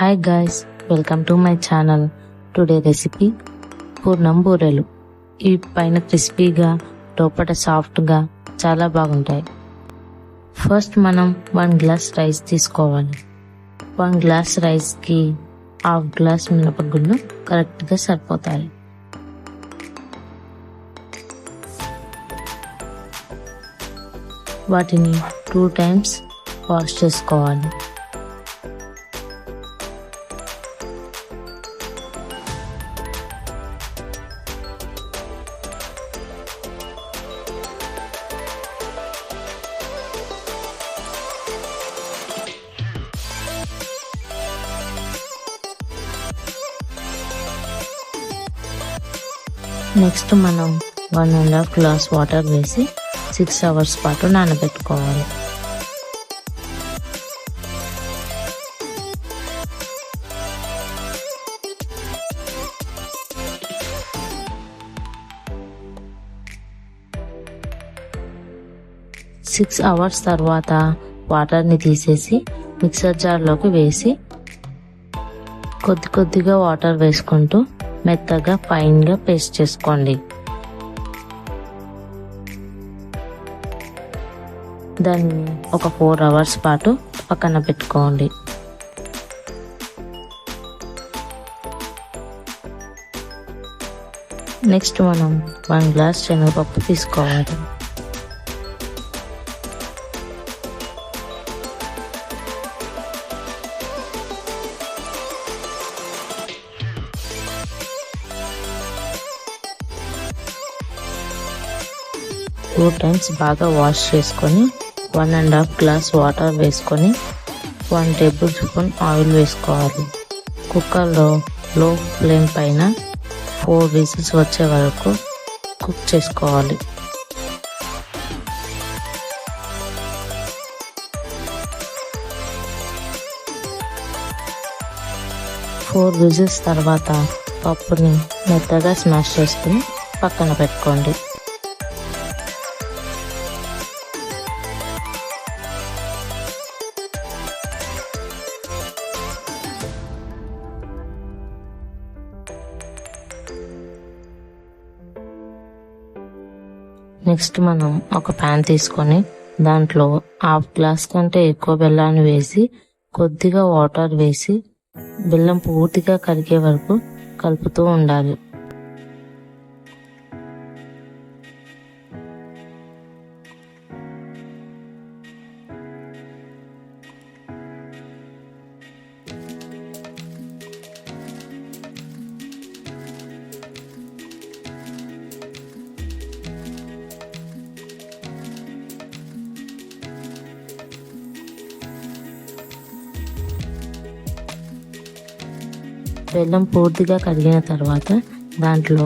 Hi guys, welcome to my channel. Today recipe పూర్ణం బూరెలు. ఇవి పైన క్రిస్పీగా లోపల సాఫ్ట్గా చాలా బాగుంటాయి. ఫస్ట్ మనం 1 గ్లాస్ రైస్ తీసుకోవాలి. 1 గ్లాస్ రైస్కి హాఫ్ గ్లాస్ మినపగుళ్ళు కరెక్ట్గా సరిపోతాయి. వాటిని 2 టైమ్స్ వాష్ చేసుకోవాలి. నెక్స్ట్ మనం 1.5 గ్లాస్ వాటర్ వేసి 6 అవర్స్ పాటు నానబెట్టుకోవాలి. సిక్స్ అవర్స్ తర్వాత వాటర్ని తీసేసి మిక్సర్ జార్లోకి వేసి కొద్దిగా వాటర్ వేసుకుంటూ మెత్తగా ఫైన్గా పేస్ట్ చేసుకోండి. దాన్ని ఒక 4 అవర్స్ పాటు పక్కన పెట్టుకోండి. నెక్స్ట్ మనం 1 గ్లాస్ శనగపప్పు తీసుకోవాలి. టూ టైమ్స్ బాగా వాష్ చేసుకొని 1.5 గ్లాస్ వాటర్ వేసుకొని 1 టేబుల్ స్పూన్ ఆయిల్ వేసుకోవాలి. కుక్కర్లో లో ఫ్లేమ్ పైన 4 విజిల్స్ వచ్చే వరకు కుక్ చేసుకోవాలి. 4 విజిల్స్ తర్వాత పప్పుని మెత్తగా స్మాష్ చేసుకుని పక్కన పెట్టుకోండి. నెక్స్ట్ మనం ఒక ప్యాన్ తీసుకొని దాంట్లో హాఫ్ గ్లాస్ కంటే ఎక్కువ బెల్లాన్ని వేసి కొద్దిగా వాటర్ వేసి బెల్లం పూర్తిగా కరిగే వరకు కలుపుతూ ఉండాలి. బెల్లం పూర్తిగా కరిగిన తర్వాత దాంట్లో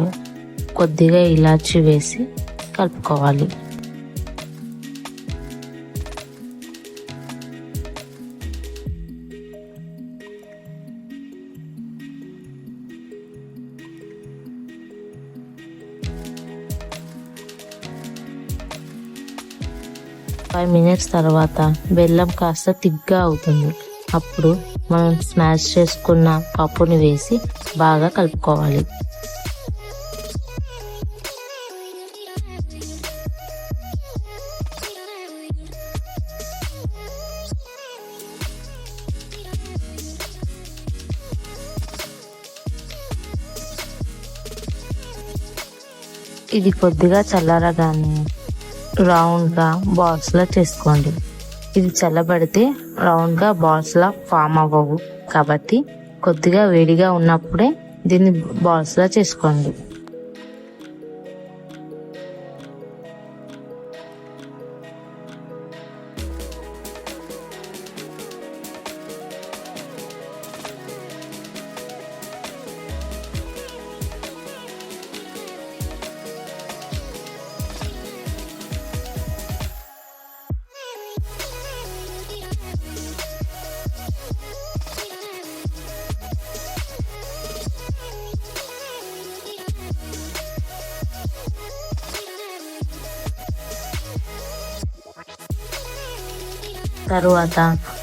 కొద్దిగా ఇలాచి వేసి కలుపుకోవాలి. ఫైవ్ మినిట్స్ తర్వాత బెల్లం కాస్త తిగ్గా అవుతుంది. అప్పుడు మనం స్మాష్ చేసుకున్న పప్పుని వేసి బాగా కలుపుకోవాలి. ఇది కొద్దిగా చల్లారగానే రౌండ్గా బాల్స్లా చేసుకోండి. ఇది చల్లబడితే రౌండ్గా బాల్స్లా ఫామ్ అవ్వవు కాబట్టి కొద్దిగా వేడిగా ఉన్నప్పుడే దీన్ని బాల్స్లా చేసుకోండి. తరువాత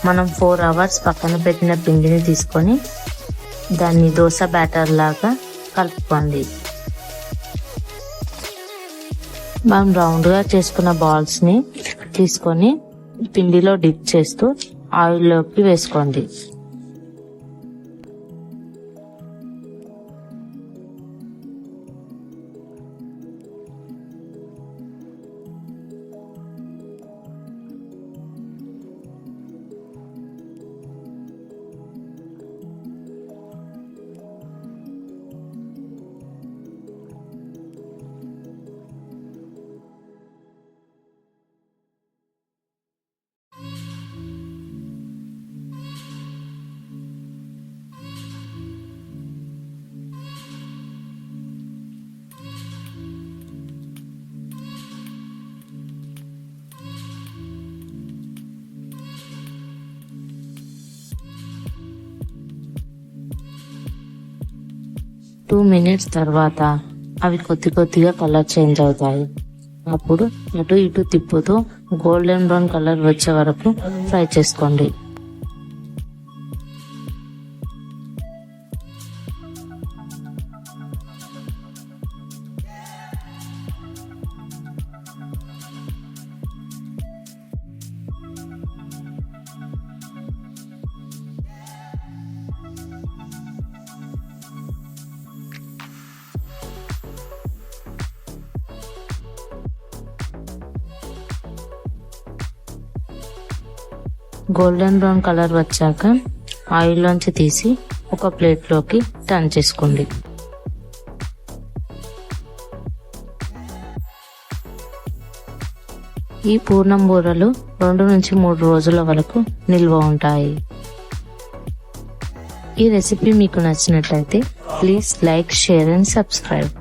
మనం 4 అవర్స్ పక్కన పెట్టిన పిండిని తీసుకొని దాన్ని దోశ బ్యాటర్ లాగా కలుపుకోండి. మనం రౌండ్గా చేసుకున్న బాల్స్ని తీసుకొని పిండిలో డిప్ చేస్తూ ఆయిల్లోకి వేసుకోండి. టూ మినిట్స్ తర్వాత అవి కొద్దిగా కలర్ చేంజ్ అవుతాయి. అప్పుడు అటు ఇటు తిప్పుతూ గోల్డెన్ బ్రౌన్ కలర్ వచ్చే వరకు ఫ్రై చేసుకోండి. గోల్డెన్ బ్రౌన్ కలర్ వచ్చాక ఆయిల్లోంచి తీసి ఒక ప్లేట్లోకి టర్న్ చేసుకోండి. ఈ పూర్ణం బూరలు 2 నుంచి 3 రోజుల వరకు నిల్వ ఉంటాయి. ఈ రెసిపీ మీకు నచ్చినట్లయితే please like, share and subscribe.